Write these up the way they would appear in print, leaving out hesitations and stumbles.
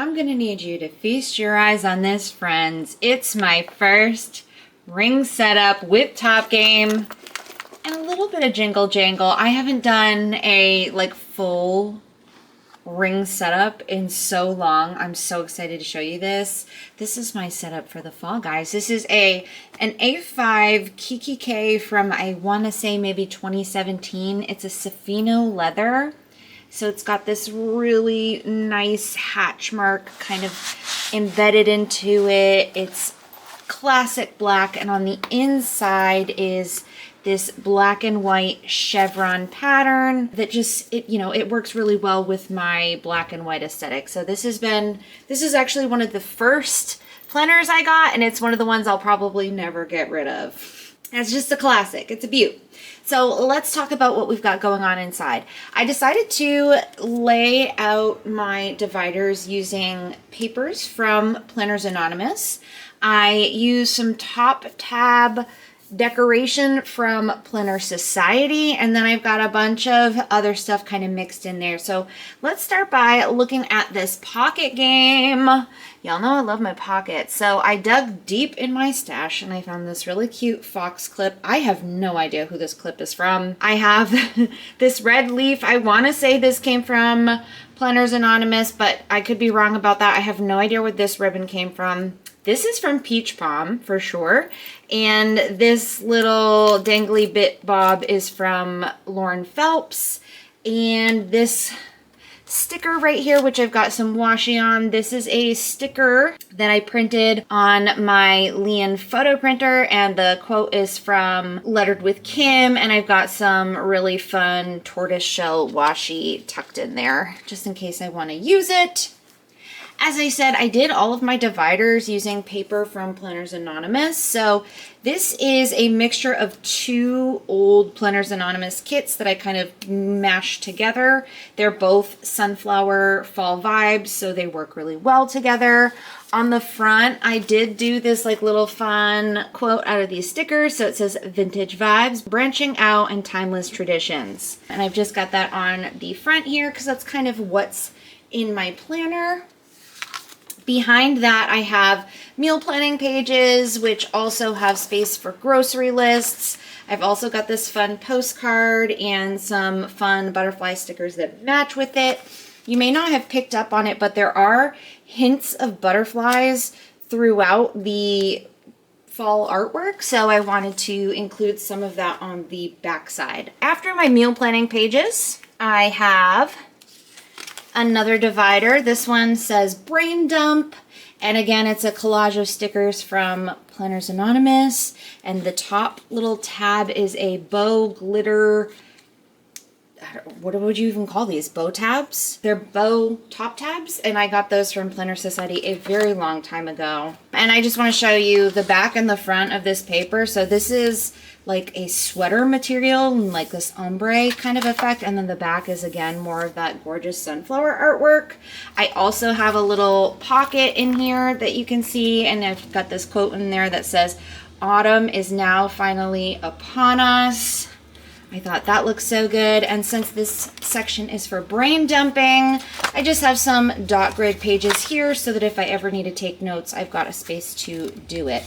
I'm gonna need you to feast your eyes on this, friends. It's my first ring setup with Top Game and a little bit of jingle jangle. I haven't done a full ring setup in so long. I'm so excited to show you this. This is my setup for the fall, guys. This is an A5 Kikki K from, I want to say maybe 2017. It's a Safino leather. So it's got this really nice hatch mark kind of embedded into it. It's classic black, and on the inside is this black and white chevron pattern that just, it works really well with my black and white aesthetic. So this is actually one of the first planners I got, and it's one of the ones I'll probably never get rid of. It's just a classic. It's a beaut. So let's talk about what we've got going on inside. I decided to lay out my dividers using papers from Planners Anonymous. I used some top tab decoration from Planner Society, and then I've got a bunch of other stuff kind of mixed in there. So let's start by looking at this pocket game. Y'all know I love my pockets. So I dug deep in my stash and I found this really cute fox clip. I have no idea who this clip is from. I have this red leaf. I want to say this came from Planners Anonymous, but I could be wrong about that. I have no idea where this ribbon came from. This is from Peach Pom for sure. And this little dangly bit bob is from Lauren Phelps. And this sticker right here, which I've got some washi on, this is a sticker that I printed on my Lian photo printer, and the quote is from Lettered with Kim, and I've got some really fun tortoiseshell washi tucked in there just in case I want to use it. As I said, I did all of my dividers using paper from Planners Anonymous. So this is a mixture of two old Planners Anonymous kits that I kind of mashed together. They're both sunflower fall vibes, so they work really well together. On the front, I did do this little fun quote out of these stickers. So it says vintage vibes, branching out and timeless traditions. And I've just got that on the front here because that's kind of what's in my planner. Behind that, I have meal planning pages, which also have space for grocery lists. I've also got this fun postcard and some fun butterfly stickers that match with it. You may not have picked up on it, but there are hints of butterflies throughout the fall artwork, so I wanted to include some of that on the back side. After my meal planning pages, I have another divider. This one says brain dump, and again it's a collage of stickers from Planners Anonymous, and the top little tab is a bow glitter, what would you even call these, bow tabs? They're bow top tabs, and I got those from Planner Society a very long time ago. And I just want to show you the back and the front of this paper. So this is like a sweater material and like this ombre kind of effect, and then the back is again more of that gorgeous sunflower artwork. I also have a little pocket in here that you can see, and I've got this quote in there that says, "Autumn is now finally upon us." I thought that looks so good, and since this section is for brain dumping, I just have some dot grid pages here so that if I ever need to take notes, I've got a space to do it.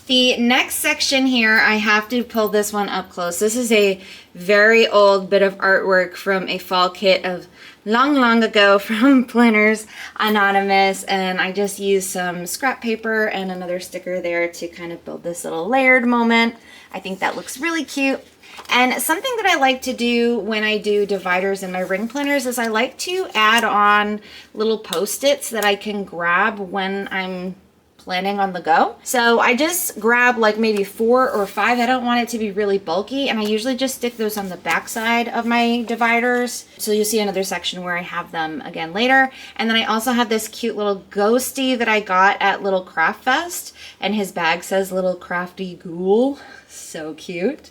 The next section here, I have to pull this one up close. This is a very old bit of artwork from a fall kit of long ago from Planners Anonymous, and I just used some scrap paper and another sticker there to kind of build this little layered moment. I think that looks really cute. And something that I like to do when I do dividers in my ring planners is I like to add on little post-its that I can grab when I'm planning on the go. So I just grab like maybe 4 or 5. I don't want it to be really bulky, and I usually just stick those on the back side of my dividers. So you'll see another section where I have them again later. And then I also have this cute little ghosty that I got at Little Craft Fest, and his bag says Little Crafty Ghoul. So cute.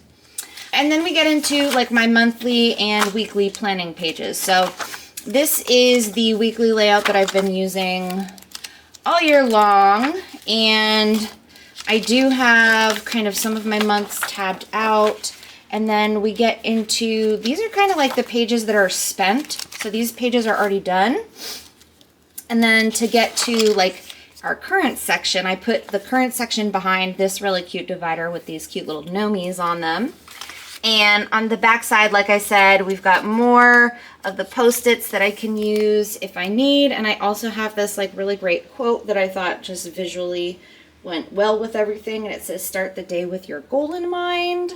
And then we get into like my monthly and weekly planning pages. So this is the weekly layout that I've been using all year long, and I do have kind of some of my months tabbed out, and then we get into, these are kind of like the pages that are spent. So these pages are already done, And then to get to like our current section, I put the current section behind this really cute divider with these cute little gnomies on them. And on the back side, like I said, we've got more of the Post-its that I can use if I need. And I also have this like really great quote that I thought just visually went well with everything. And it says, start the day with your goal in mind.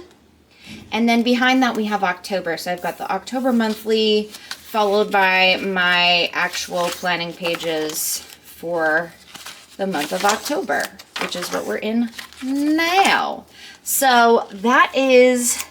And then behind that we have October. So I've got the October monthly followed by my actual planning pages for the month of October, which is what we're in now. So that is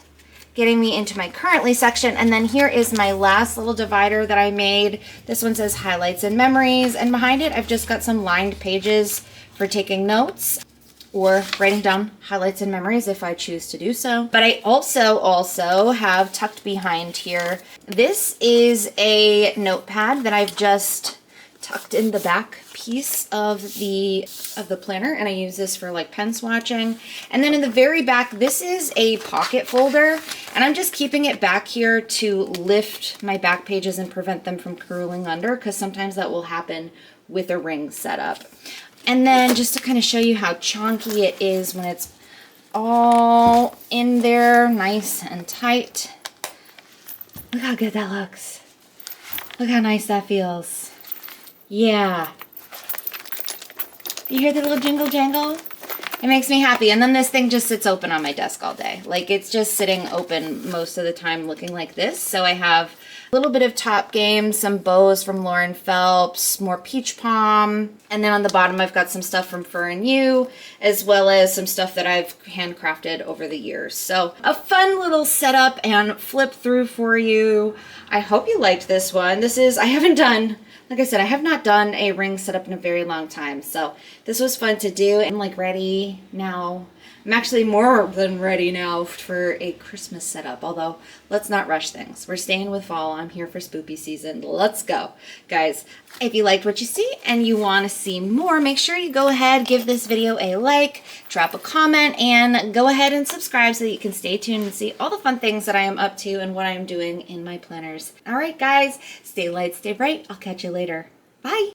getting me into my currently section. And then here is my last little divider that I made. This one says highlights and memories. And behind it, I've just got some lined pages for taking notes or writing down highlights and memories if I choose to do so. But I also have tucked behind here, this is a notepad that I've just tucked in the back piece of the planner, and I use this for like pen swatching. And then in the very back, this is a pocket folder, and I'm just keeping it back here to lift my back pages and prevent them from curling under, because sometimes that will happen with a ring setup. And then just to kind of show you how chonky it is when it's all in there nice and tight. Look how good that looks. Look how nice that feels. Yeah. You hear the little jingle jangle? It makes me happy. And then this thing just sits open on my desk all day. Like, it's just sitting open most of the time looking like this. So I have a little bit of Top Game, some bows from Lauren Phelps, more Peach Pom, and then on the bottom I've got some stuff from Fir Yew, as well as some stuff that I've handcrafted over the years. So a fun little setup and flip through for you. I hope you liked this one. Like I said, I have not done a ring setup in a very long time, so this was fun to do. I'm like ready now. I'm actually more than ready now for a Christmas setup, although let's not rush things. We're staying with fall. I'm here for spoopy season. Let's go. Guys, if you liked what you see and you want to see more, make sure you go ahead, give this video a like, drop a comment, and go ahead and subscribe so that you can stay tuned and see all the fun things that I am up to and what I'm doing in my planners. All right, guys, stay light, stay bright. I'll catch you later. Bye.